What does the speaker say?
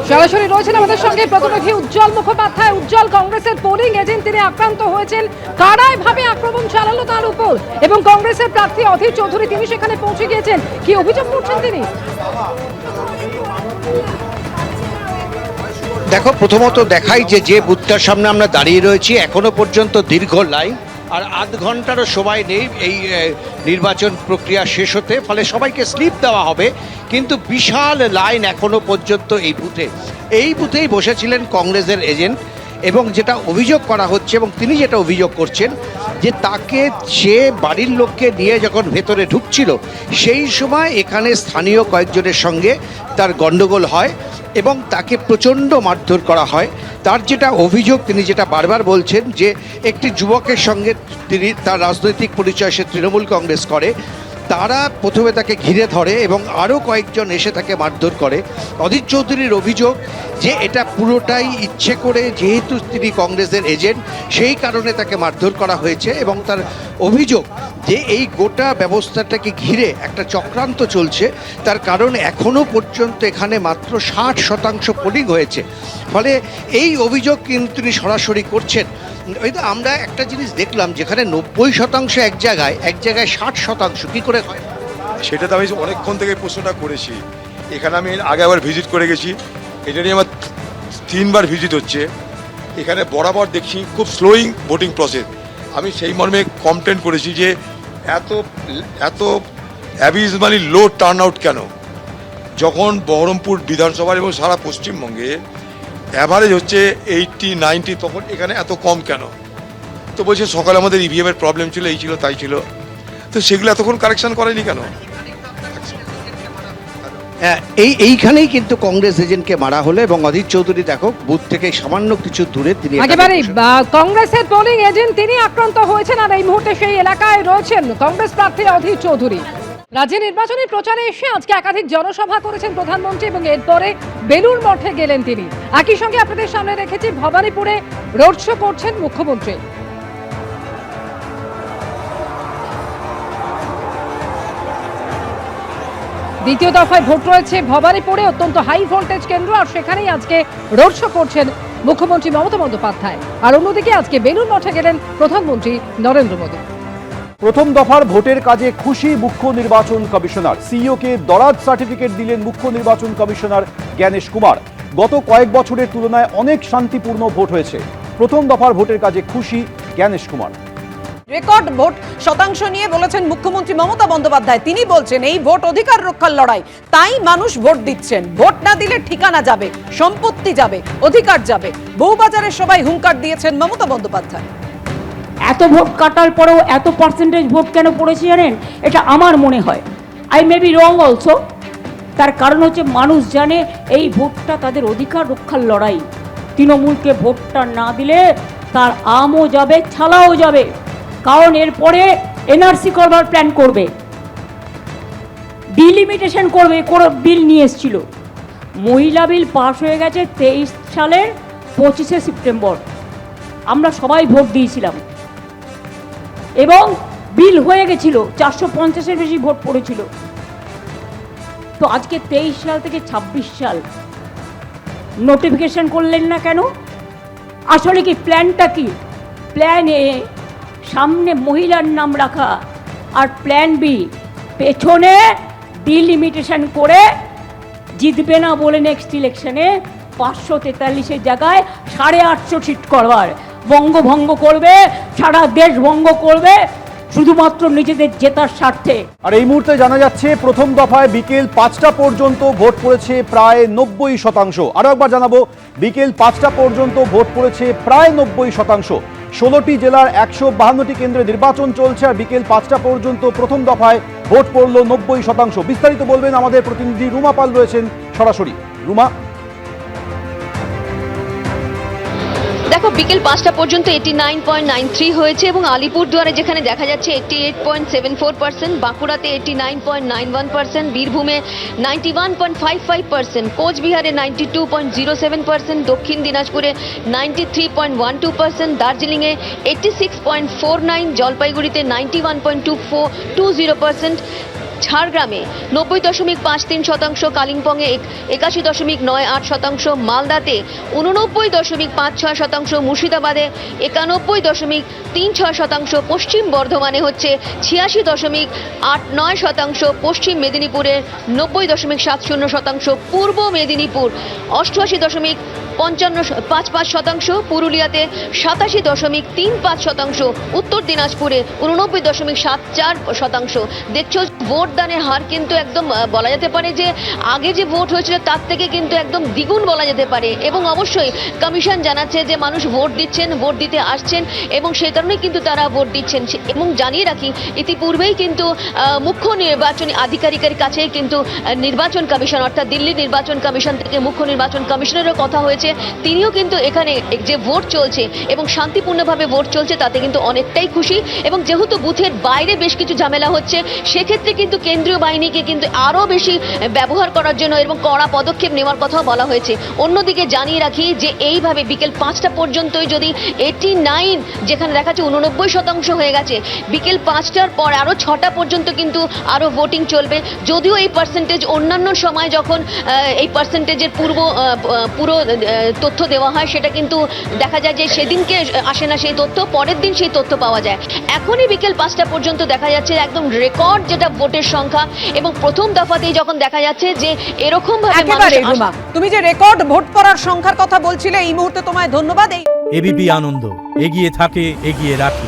সরাসরি রয়েছেন আমাদের সঙ্গে প্রতিনিধি উজ্জ্বল মুখোপাধ্যায়। উজ্জ্বল, কংগ্রেসের পোলিং এজেন্ট তিনি আক্রান্ত হয়েছেন, কারাই ভাবে আক্রমণ চালালো তার উপর, এবং কংগ্রেসের প্রার্থী অধীর চৌধুরী তিনি সেখানে পৌঁছে গিয়েছেন, কি অভিযোগ করছেন তিনি? দেখো, প্রথমত দেখাই যে বুথটার সামনে আমরা দাঁড়িয়ে রয়েছি, এখনো পর্যন্ত দীর্ঘ লাইন, আর আধ ঘন্টারও সময় নেই এই নির্বাচন প্রক্রিয়া শেষ হতে, ফলে সবাইকে স্লিপ দেওয়া হবে, কিন্তু বিশাল লাইন এখনো পর্যন্ত এই বুথেই বসেছিলেন কংগ্রেসের এজেন্ট। এবং যেটা অভিযোগ করা হচ্ছে, এবং তিনি যেটা অভিযোগ করছেন, যে তাকে সে বাড়ির লোককে নিয়ে যখন ভেতরে ঢুকছিল সেই সময় এখানে স্থানীয় কয়েকজনের সঙ্গে তার গণ্ডগোল হয় এবং তাকে প্রচণ্ড মারধর করা হয়। তার যেটা অভিযোগ, তিনি যেটা বারবার বলছেন, যে একটি যুবকের সঙ্গে তিনি তার রাজনৈতিক পরিচয়, সে তৃণমূল কংগ্রেস করে, তারা প্রথমে তাকে ঘিরে ধরে এবং আরও কয়েকজন এসে তাকে মারধর করে। অধীর চৌধুরীর অভিযোগ যে এটা পুরোটাই ইচ্ছে করে, যেহেতু তিনি কংগ্রেসের এজেন্ট সেই কারণে তাকে মারধর করা হয়েছে, এবং তার অভিযোগ যে এই গোটা ব্যবস্থাটাকে ঘিরে একটা চক্রান্ত চলছে, তার কারণ এখনও পর্যন্ত এখানে মাত্র 60% পোলিং হয়েছে। ফলে এই অভিযোগ কিন্তু তিনি সরাসরি করছেন। আমরা একটা জিনিস দেখলাম, যেখানে 90% এক জায়গায় 60% কি করে হয়? সেটা তো আমি অনেকক্ষণ থেকে প্রশ্নটা করেছি। এখানে আমি আগে আবার ভিজিট করে গেছি, এটা নিয়ে আমার 3বার ভিজিট হচ্ছে। এখানে বরাবর দেখছি খুব স্লোয়িং ভোটিং প্রসেস। আমি সেই মর্মে কমপ্লেন করেছি যে এত অ্যাবিজমালি লো টার্ন আউট কেন, যখন বহরমপুর বিধানসভার এবং সারা পশ্চিমবঙ্গে অ্যাভারেজ হচ্ছে 80-90, তখন এখানে এত কম কেন? তো বলছে সকালে আমাদের ইভিএমের প্রবলেম ছিল, এই ছিল তাই ছিল, তো সেগুলো এতক্ষণ কারেকশন করেনি কেন? এইখানেই কিন্তু কংগ্রেস এজেন্টকে মারা হলো, এবং অধীর চৌধুরী দেখো বুথ থেকে সামান্য কিছু দূরে তিনি একেবারে কংগ্রেসের পোলিং এজেন্ট তিনি আক্রান্ত হয়েছেন, আর এই মুহূর্তে সেই এলাকায় রয়েছেন কংগ্রেস প্রার্থী অধীর চৌধুরী। রাজ্যে নির্বাচনী প্রচারে এসে আজকে একাধিক জনসভা করেছেন প্রধানমন্ত্রী, এবং এরপরে বেলুড় মঠে গেলেন তিনি। একই সঙ্গে আপনাদের সামনে রেখেছি ভবানীপুরে রোড শো করছেন মুখ্যমন্ত্রী। দ্বিতীয় দফায় ভোট রয়েছে ভবানীপুরে, অত্যন্ত হাই ভোল্টেজ কেন্দ্র, আর সেখানেই আজকে রোড শো করছেন মুখ্যমন্ত্রী মমতা বন্দ্যোপাধ্যায়। আর অন্যদিকে আজকে বেলুড় মঠে গেলেন প্রধানমন্ত্রী নরেন্দ্র মোদী। প্রথম দফার ভোটের কাজে খুশি মুখ্য নির্বাচন কমিশনার। সিইওকে দরাজ সার্টিফিকেট দিলেন মুখ্য নির্বাচন কমিশনার জ্ঞানেশ কুমার। গত কয়েক বছরের তুলনায় অনেক শান্তিপূর্ণ ভোট হয়েছে। প্রথম দফার ভোটের কাজে খুশি জ্ঞানেশ কুমার। রেকর্ড ভোট শতাংশ নিয়ে বলেছেন মুখ্যমন্ত্রী মমতা বন্দ্যোপাধ্যায়। তিনি বলছেন এই ভোট অধিকার রক্ষার লড়াই, তাই মানুষ ভোট দিচ্ছেন। ভোট না দিলে ঠিকানা যাবে, সম্পত্তি যাবে, অধিকার যাবে। বউবাজারের সবাই হুঙ্কার দিয়েছেন মমতা বন্দ্যোপাধ্যায়। এত ভোট কাটার পরেও এত পার্সেন্টেজ ভোট কেন পড়েছে জানেন? এটা আমার মনে হয়, I may be wrong also. তার কারণ হচ্ছে মানুষ জানে এই ভোটটা তাদের অধিকার রক্ষার লড়াই। তৃণমূলকে ভোটটা না দিলে তার আমও যাবে, ছালাও যাবে, কারণ এরপরে এনআরসি করবার প্ল্যান করবে, ডিলিমিটেশন করবে, বিল নিয়ে এসেছিল। মহিলা বিল পাস হয়ে গেছে 23 সালের 25শে সেপ্টেম্বর। আমরা সবাই ভোট দিয়েছিলাম এবং বিল হয়ে গেছিল, 450-এর বেশি ভোট পড়েছিল। তো আজকে 23 সাল থেকে 26 সাল নোটিফিকেশন করলেন না কেন? আসলে কি প্ল্যানটা কি? প্ল্যান এ সামনে মহিলার নাম রাখা, আর প্ল্যান বি পেছনে ডিলিমিটেশন করে জিতবে না বলে নেক্সট ইলেকশনে 543-এর জায়গায় 850 সিট করবার, বঙ্গভঙ্গ করবে, সারা দেশ ভঙ্গ করবে, শুধুমাত্র নিজেদের জেতার স্বার্থে। আর এই মুহূর্তে জানা যাচ্ছে প্রথম দফায় বিকেল 5টা পর্যন্ত ভোট পড়েছে প্রায় 90%। আরও একবার জানাবো, বিকেল 5টা পর্যন্ত ভোট পড়েছে প্রায় 90%। 16টি জেলার 152টি কেন্দ্রে নির্বাচন চলছে, আর বিকেল 5টা পর্যন্ত প্রথম দফায় ভোট পড়ল 90%। বিস্তারিত বলবেন আমাদের প্রতিনিধি রুমা পাল, রয়েছেন সরাসরি। রুমা, দেখো, বিকেল 5টা পর্যন্ত 89.93 হয়েছে, এবং আলিপুরদুয়ারে যেখানে দেখা যাচ্ছে 88.74%, বাঁকুড়াতে 89.91%, বীরভূমে 91.55%, কোচবিহারে 92.07%, দক্ষিণ দিনাজপুরে 93.12%, দার্জিলিংয়ে 86.49%, জলপাইগুড়িতে 91.20%, ঝাড়গ্রামে 90.53%, কালিম্পংয়ে 81.98%, মালদাতে 89.56%, মুর্শিদাবাদে 91.36%, পশ্চিম বর্ধমানে হচ্ছে 86.89%, পশ্চিম মেদিনীপুরে 90.70%, পূর্ব মেদিনীপুর 88.55%, পুরুলিয়াতে 87.35%, উত্তর দিনাজপুরে 89.74%। দেখছো ভোট দানের হার কিন্তু একদম বলা যেতে পারে যে আগে যে ভোট হয়েছিল তার থেকে কিন্তু একদম দ্বিগুণ বলা যেতে পারে, এবং অবশ্যই কমিশন জানাচ্ছে যে মানুষ ভোট দিচ্ছেন, ভোট দিতে আসছেন, এবং সেই কারণেই কিন্তু তারা ভোট দিচ্ছেন। এবং জানিয়ে রাখি, ইতিপূর্বেই কিন্তু মুখ্য নির্বাচনী আধিকারিকের কাছে কিন্তু নির্বাচন কমিশন অর্থাৎ দিল্লি নির্বাচন কমিশন থেকে মুখ্য নির্বাচন কমিশনেরও কথা হয়েছে। তিনিও কিন্তু এখানে যে ভোট চলছে এবং শান্তিপূর্ণভাবে ভোট চলছে তাতে কিন্তু অনেকটাই খুশি, এবং যেহেতু বুথের বাইরে বেশ কিছু ঝামেলা হচ্ছে সেক্ষেত্রে কিন্তু কেন্দ্রীয় বাহিনীকে কিন্তু আরও বেশি ব্যবহার করার জন্য এবং কড়া পদক্ষেপ নেওয়ার কথাও বলা হয়েছে। অন্যদিকে জানিয়ে রাখি যে এইভাবে বিকেল 5টা পর্যন্তই যদি 89 যেখানে দেখাচ্ছে 89% হয়ে গেছে, বিকেল 5টার পর আরও 6টা পর্যন্ত কিন্তু আরও ভোটিং চলবে। যদিও এই পার্সেন্টেজ অন্যান্য সময় যখন এই পার্সেন্টেজের পুরো তথ্য দেওয়া হয় সেটা কিন্তু দেখা যায় যে সেদিনকে আসে না সেই তথ্য, পরের দিন সেই তথ্য পাওয়া যায়। এখনই বিকেল 5টা পর্যন্ত দেখা যাচ্ছে একদম রেকর্ড যেটা ভোটের সংখ্যা, এবং প্রথম দফাতেই যখন দেখা যাচ্ছে যে এরকম ভাবে একেবারে রুমা, তুমি যে রেকর্ড ভোট পড়ার সংখ্যার কথা বলছিলে, এই মুহূর্তে তোমায় ধন্যবাদ। এবিপি আনন্দ, এগিয়ে থাকে, এগিয়ে রাখে।